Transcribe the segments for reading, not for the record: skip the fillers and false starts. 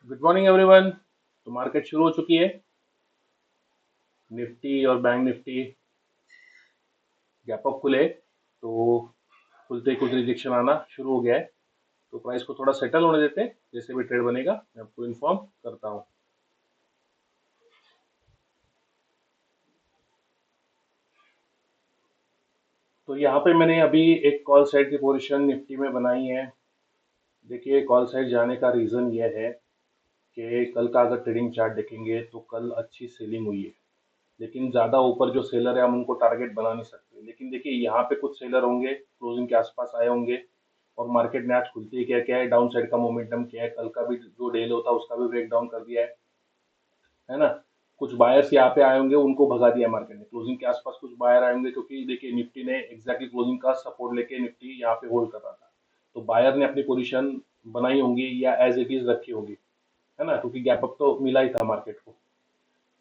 Good morning everyone. तो market शुरू हो चुकी है। निफ्टी और बैंक निफ्टी गैप अप खुले तो खुलते ही कुछ रिजेक्शन आना शुरू हो गया है। तो प्राइस को थोड़ा सेटल होने देते हैं, जैसे भी ट्रेड बनेगा मैं आपको इन्फॉर्म करता हूँ। तो यहाँ पे मैंने अभी एक कॉल साइड की पोजीशन निफ्टी में बनाई है। देखिए, कॉल साइड जाने का रीज़न ये है कि कल का अगर ट्रेडिंग चार्ट देखेंगे तो कल अच्छी सेलिंग हुई है। लेकिन ज़्यादा ऊपर जो सेलर है हम उनको टारगेट बना नहीं सकते। लेकिन देखिए, यहाँ पे कुछ सेलर होंगे क्लोजिंग के आसपास आए होंगे। और मार्केट ने आज खुलते ही क्या क्या है, डाउन साइड का मोमेंटम क्या है, कल का भी जो डेल होता है उसका भी ब्रेक डाउन कर दिया है ना। कुछ बायर्स यहाँ पे आए होंगे, उनको भगा दिया मार्केट ने। क्लोजिंग के आसपास कुछ बायर आए होंगे, क्योंकि देखिए निफ्टी ने एग्जैक्टली क्लोजिंग का सपोर्ट लेके निफ्टी यहाँ पे होल्ड कर रहा था। तो बायर ने अपनी पोजीशन बनाई होंगी या एज इट इज रखी होगी, है ना, क्योंकि गैप अप तो मिला ही था मार्केट को।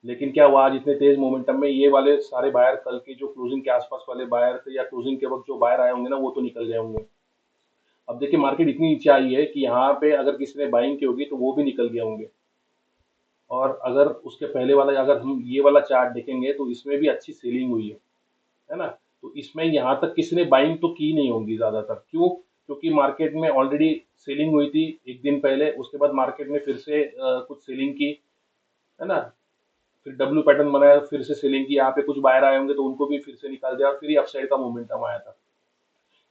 लेकिन क्या हुआ, आज इतने तेज मोमेंटम में ये वाले सारे बायर, कल के जो क्लोजिंग के आसपास वाले बायर थे या क्लोजिंग के वक्त जो बायर आए होंगे ना, वो तो निकल गए होंगे। अब देखिए, मार्केट इतनी नीचे आई है कि यहाँ पे अगर किसी ने बाइंग की होगी तो वो भी निकल गए होंगे। और अगर उसके पहले वाला, अगर हम ये वाला चार्ट देखेंगे तो इसमें भी अच्छी सेलिंग हुई है ना। तो इसमें यहाँ तक किसी ने बाइंग तो की नहीं होगी ज्यादातर। क्यों? क्योंकि मार्केट में ऑलरेडी सेलिंग हुई थी एक दिन पहले, उसके बाद मार्केट ने फिर से कुछ सेलिंग की, है ना। फिर डब्ल्यू पैटर्न बनाया, फिर से सेलिंग की, यहाँ पे कुछ बाहर आए होंगे तो उनको भी फिर से निकाल दिया और फिर अपसाइड का मोमेंटम आया था।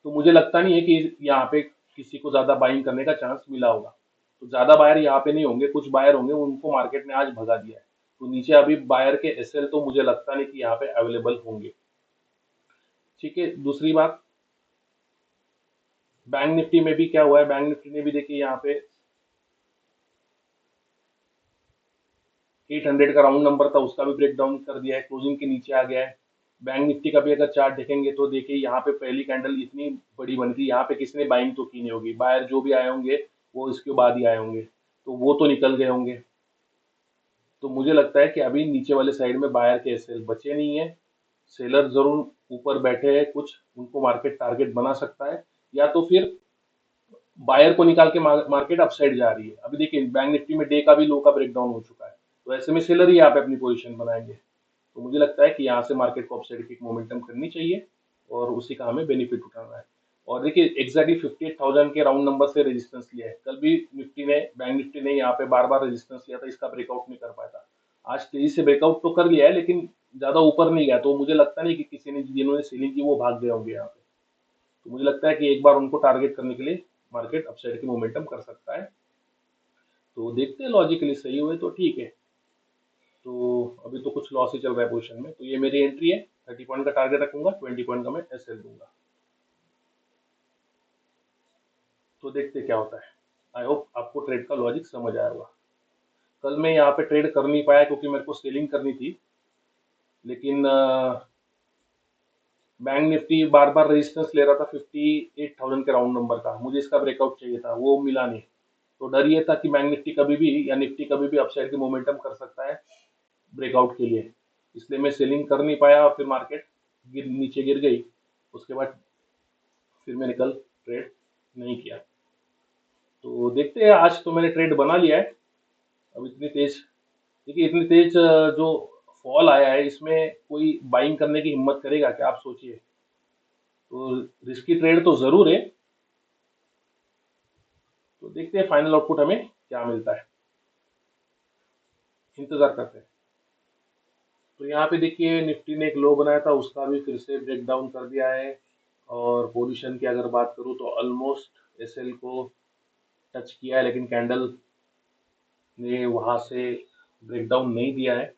तो मुझे लगता नहीं है कि यहाँ पे किसी को ज्यादा बाइंग करने का चांस मिला होगा। तो ज्यादा बायर यहाँ पे नहीं होंगे, कुछ बायर होंगे, उनको मार्केट ने आज भगा दिया है। तो नीचे अभी बायर के एसएल तो मुझे लगता नहीं कि यहाँ पे अवेलेबल होंगे। ठीक है, दूसरी बात, बैंक निफ्टी में भी क्या हुआ है, बैंक निफ्टी ने भी देखिए यहाँ पे 800 का राउंड नंबर था, उसका भी ब्रेक डाउन कर दिया है, क्लोजिंग के नीचे आ गया है। बैंक निफ्टी का भी अगर चार्ट देखेंगे तो देखिए, यहाँ पे पहली कैंडल इतनी बड़ी बनी थी, यहाँ पे किसी ने बाइंग तो की नहीं होगी। बायर जो भी आए होंगे वो इसके बाद ही आए होंगे, तो वो तो निकल गए होंगे। तो मुझे लगता है कि अभी नीचे वाले साइड में बायर के सेल बचे नहीं है। सेलर जरूर ऊपर बैठे हैं, कुछ उनको मार्केट टारगेट बना सकता है, या तो फिर बायर को निकाल के मार्केट अपसाइड जा रही है। अभी देखिए, बैंक निफ्टी में डे का भी लो का ब्रेकडाउन हो चुका है। तो ऐसे में सेलर ही यहाँ पे अपनी पोजीशन बनाएंगे। तो मुझे लगता है कि यहाँ से मार्केट को अपसाइड की मोमेंटम करनी चाहिए और उसी का हमें बेनिफिट उठाना है। और देखिए, एग्जैक्टली 58,000 के राउंड नंबर से रेजिस्टेंस लिया है। कल भी निफ्टी ने, बैंक निफ्टी ने यहाँ पे बार बार रेजिस्टेंस लिया था, इसका ब्रेकआउट नहीं कर पाया था। आज तेजी से ब्रेकआउट तो कर लिया है, लेकिन ज्यादा ऊपर नहीं गया। तो मुझे लगता नहीं कि किसी ने, जिन्होंने सेलिंग की, वो भाग गए होंगे यहाँ पे। तो मुझे लगता है कि एक बार उनको टारगेट करने के लिए मार्केट अपसाइड की मोमेंटम कर सकता है। तो देखते हैं, लॉजिकली सही हुए तो ठीक है। तो अभी तो कुछ लॉस ही चल रहा है पोजीशन में, तो ये मेरी एंट्री है। 30 पॉइंट का टारगेट रखूंगा, 20 पॉइंट का मैं एसएल दूंगा। तो देखते हैं क्या होता है। आई होप आपको ट्रेड का लॉजिक समझ आया होगा। कल मैं यहाँ पे ट्रेड कर नहीं पाया क्योंकि मेरे को सेलिंग करनी थी। लेकिन बैंक निफ्टी बार बार रेजिस्टेंस ले रहा था 58,000 के राउंड नंबर का, मुझे इसका ब्रेकआउट चाहिए था, वो मिला नहीं। तो डर ये था कि बैंक निफ्टी कभी भी या निफ्टी कभी भी अपसाइड की मोमेंटम कर सकता है ब्रेकआउट के लिए। इसलिए मैं सेलिंग कर नहीं पाया और फिर मार्केट नीचे गिर गई। उसके बाद फिर मैंने कल ट्रेड नहीं किया। तो देखते हैं, आज तो मैंने ट्रेड बना लिया है। अब इतनी तेज, देखिए इतनी तेज जो फॉल आया है, इसमें कोई बाइंग करने की हिम्मत करेगा क्या, आप सोचिए। तो रिस्की ट्रेड तो जरूर है। तो देखते हैं फाइनल आउटपुट हमें क्या मिलता है, इंतजार करते हैं। तो यहाँ पे देखिए, निफ्टी ने एक लो बनाया था, उसका भी फिर से ब्रेक डाउन कर दिया है। और पोजीशन की अगर बात करूँ तो ऑलमोस्ट एसएल को टच किया है, लेकिन कैंडल ने वहां से ब्रेक डाउन नहीं दिया है।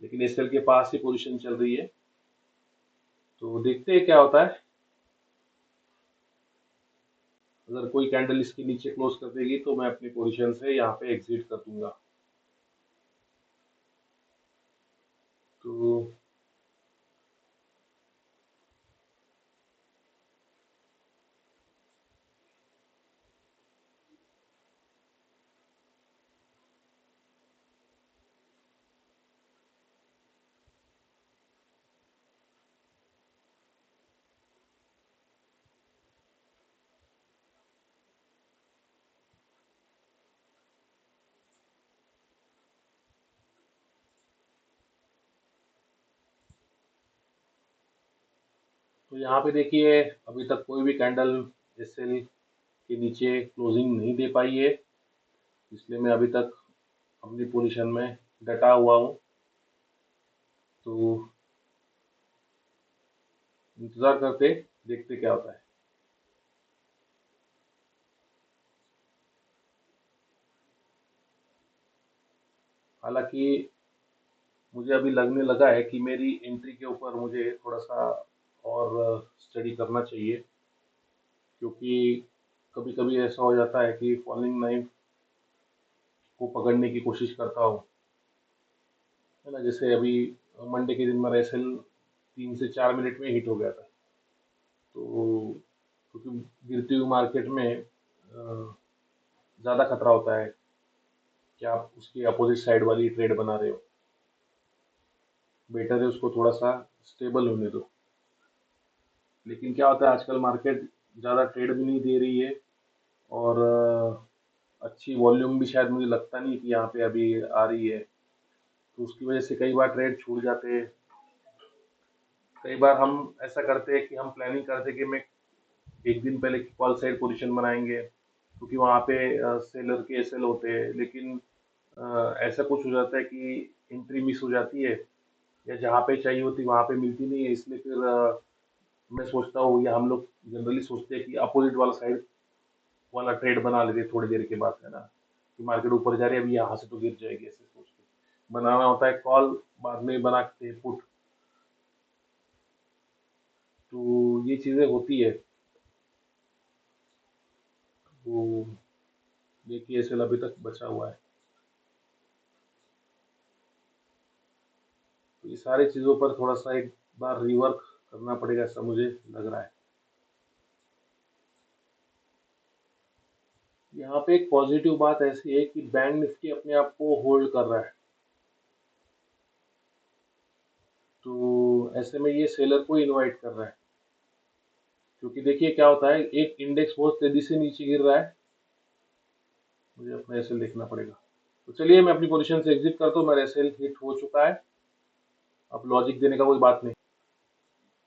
लेकिन एसएल के पास ही पोजीशन चल रही है। तो देखते हैं क्या होता है। अगर कोई कैंडल इसके नीचे क्लोज कर देगी तो मैं अपनी पोजीशन से यहाँ पे एग्जिट कर दूंगा। तो तो यहाँ पे देखिए अभी तक कोई भी कैंडल एसएल के नीचे क्लोजिंग नहीं दे पाई है, इसलिए मैं अभी तक अपनी पोजीशन में डटा हुआ हूँ। तो इंतज़ार करते देखते क्या होता है। हालांकि मुझे अभी लगने लगा है कि मेरी एंट्री के ऊपर मुझे थोड़ा सा और स्टडी करना चाहिए, क्योंकि कभी कभी ऐसा हो जाता है कि फॉलिंग नाइफ को पकड़ने की कोशिश करता हूँ, है ना। जैसे अभी मंडे के दिन मेरा एसएल 3 से 4 मिनट में हिट हो गया था। तो क्योंकि गिरती हुई मार्केट में ज़्यादा खतरा होता है कि आप उसकी अपोजिट साइड वाली ट्रेड बना रहे हो, बेटर है उसको थोड़ा सा स्टेबल होने दो। लेकिन क्या होता है आजकल मार्केट ज़्यादा ट्रेड भी नहीं दे रही है, और अच्छी वॉल्यूम भी शायद मुझे लगता नहीं कि यहाँ पे अभी आ रही है, तो उसकी वजह से कई बार ट्रेड छूट जाते हैं। कई बार हम ऐसा करते हैं कि हम प्लानिंग करते हैं कि मैं एक दिन पहले कॉल साइड पोजीशन बनाएंगे, क्योंकि वहाँ पे सेलर के एसएल होते हैं, लेकिन ऐसा कुछ हो जाता है कि एंट्री मिस हो जाती है, या जहाँ पे चाहिए होती वहाँ पे मिलती नहीं है, इसलिए फिर मैं सोचता हूँ, या हम लोग जनरली सोचते हैं कि अपोजिट वाला साइड वाला ट्रेड बना लेते हैं थोड़ी देर के बाद, है ना, कि मार्केट ऊपर जा रही है अभी यहाँ से तो गिर जाएगी, ऐसे सोच के बनाना होता है कॉल, बाद में बनाते हैं पुट। तो ये चीज़ें होती है। तो देखिए एसएल अभी तक बचा हुआ है, तो ये सारी चीज़ों पर थोड़ा सा एक बार रिवर्क करना पड़ेगा, ऐसा मुझे लग रहा है। यहाँ पे एक पॉजिटिव बात ऐसी है कि बैंक निफ्टी अपने आप को होल्ड कर रहा है, तो ऐसे में ये सेलर को इनवाइट कर रहा है, क्योंकि देखिए क्या होता है, एक इंडेक्स बहुत तेजी से नीचे गिर रहा है, मुझे अपना एसएल देखना पड़ेगा। तो चलिए मैं अपनी पोजीशन से एग्जिट करता हूँ, मेरा एसएल हिट हो चुका है, अब लॉजिक देने का कोई बात नहीं।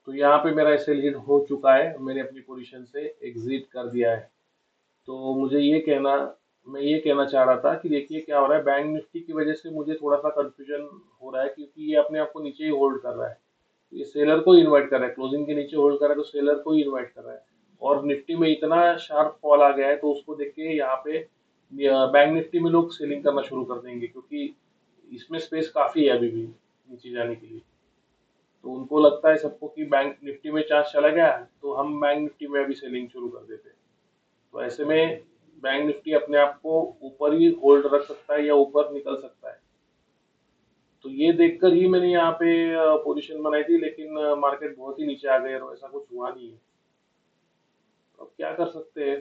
तो यहाँ पे मेरा एसएल हिट हो चुका है, मैंने अपनी पोजीशन से एग्जिट कर दिया है। तो मुझे ये कहना मैं ये कहना चाह रहा था कि देखिए क्या हो रहा है, बैंक निफ्टी की वजह से मुझे थोड़ा सा कंफ्यूजन हो रहा है, क्योंकि ये अपने आप को नीचे ही होल्ड कर रहा है, ये सेलर को इनवाइट कर रहा है, क्लोजिंग के नीचे होल्ड कर रहा है तो सेलर को ही इनवाइट कर रहा है। और निफ्टी में इतना शार्प फॉल आ गया है, तो उसको देख के यहाँ पे बैंक निफ्टी में लोग सेलिंग करना शुरू कर देंगे, क्योंकि इसमें स्पेस काफी है अभी भी नीचे जाने के लिए। तो उनको लगता है सबको कि बैंक निफ्टी में चांस चला गया, तो हम बैंक निफ्टी में अभी सेलिंग शुरू कर देते हैं। तो ऐसे में बैंक निफ्टी अपने आप को ऊपर ही होल्ड रख सकता है या ऊपर निकल सकता है। तो ये देखकर ही मैंने यहाँ पे पोजीशन बनाई थी, लेकिन मार्केट बहुत ही नीचे आ गए और ऐसा कुछ हुआ नहीं है। तो अब क्या कर सकते हैं।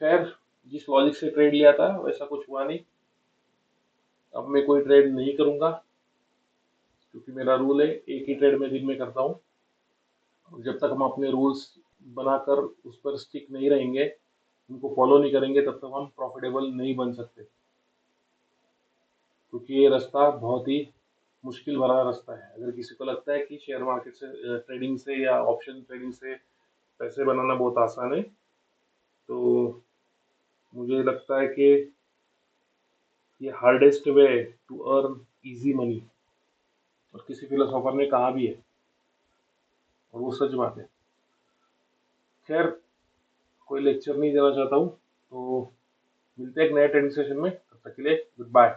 खैर, जिस लॉजिक से ट्रेड लिया था वैसा कुछ हुआ नहीं। अब मैं कोई ट्रेड नहीं करूंगा, क्योंकि मेरा रूल है एक ही ट्रेड में दिन में करता हूँ, और जब तक हम अपने रूल्स बनाकर उस पर स्टिक नहीं रहेंगे, उनको फॉलो नहीं करेंगे, तब तक हम प्रॉफिटेबल नहीं बन सकते, क्योंकि ये रास्ता बहुत ही मुश्किल भरा रास्ता है। अगर किसी को लगता है कि शेयर मार्केट से ट्रेडिंग से या ऑप्शन ट्रेडिंग से पैसे बनाना बहुत आसान है, तो मुझे लगता है कि ये hardest way to earn easy money, और किसी फिलोसोफर ने कहा भी है, और वो सच बात है। खैर, कोई लेक्चर नहीं देना चाहता हूँ, तो मिलते हैं एक नए ट्रेडिंग सेशन में, तब तक के लिए गुड बाय।